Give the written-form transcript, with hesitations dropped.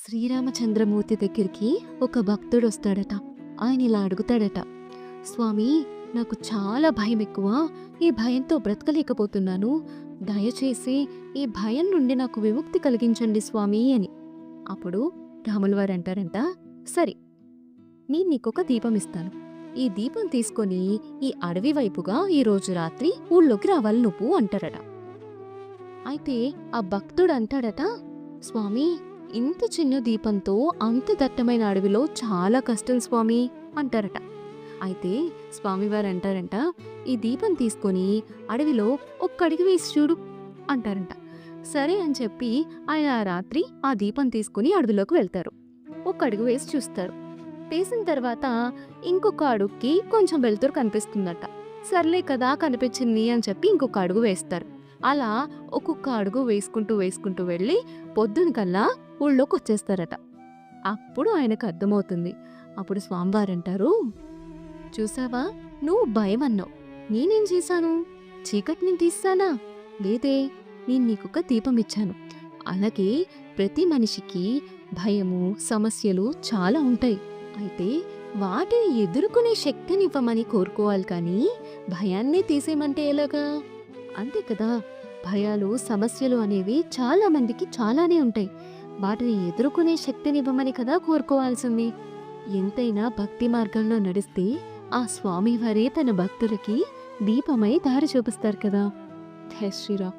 శ్రీరామచంద్రమూర్తి దగ్గరికి ఒక భక్తుడు వస్తాడట. ఆయన ఇలా అడుగుతాడట, స్వామి, నాకు చాలా భయం ఎక్కువ. ఈ భయంతో బ్రతకలేకపోతున్నాను. దయచేసి ఈ భయం నుండి నాకు విముక్తి కలిగించండి స్వామి అని. అప్పుడు రాముల వారు అంటారంట, సరే, నేను నీకొక దీపం ఇస్తాను. ఈ దీపం తీసుకొని ఈ అడవి వైపుగా ఈ రోజు రాత్రి ఊళ్ళోకి రావాలి నువ్వు అంటారట. అయితే ఆ భక్తుడు అంటాడట, స్వామి, ఇంత చిన్న దీపంతో అంత దట్టమైన అడవిలో చాలా కష్టం స్వామి అంటారట. అయితే స్వామివారు అంటారంట, ఈ దీపం తీసుకొని అడవిలో ఒక్కడికి వేసి చూడు అంటారంట. సరే అని చెప్పి ఆయన ఆ రాత్రి ఆ దీపం తీసుకుని అడవిలోకి వెళ్తారు. ఒక్క అడుగు వేసి చూస్తారు. వేసిన తర్వాత ఇంకొక అడుగుకి కొంచెం వెలుతురు కనిపిస్తుందట. సర్లే కదా కనిపించింది అని చెప్పి ఇంకొక అడుగు వేస్తారు. అలా ఒక్కొక్క అడుగు వేసుకుంటూ వేసుకుంటూ వెళ్ళి పొద్దున కల్లా ఊళ్ళోకి వచ్చేస్తారట. అప్పుడు ఆయనకు అర్థమవుతుంది. అప్పుడు స్వామివారు అంటారు, చూసావా, నువ్వు భయం అన్నావు, నేనేం చేశాను? చీకటిని తీస్తానా? లేదే, నేను నీకొక దీపం ఇచ్చాను. అలాగే ప్రతి మనిషికి భయము, సమస్యలు చాలా ఉంటాయి. అయితే వాటిని ఎదుర్కొనే శక్తినివ్వమని కోరుకోవాలి, కానీ భయాన్నే తీసేయమంటే ఎలాగా? అంతే కదా, భయాలు, సమస్యలు అనేవి చాలా మందికి చాలానే ఉంటాయి. వాటిని ఎదుర్కొనే శక్తినివ్వమని కదా కోరుకోవాల్సింది. ఎంతైనా భక్తి మార్గంలో నడిస్తే ఆ స్వామివారే తన భక్తులకి దీపమై దారి చూపిస్తారు కదా. జై శ్రీరామ్.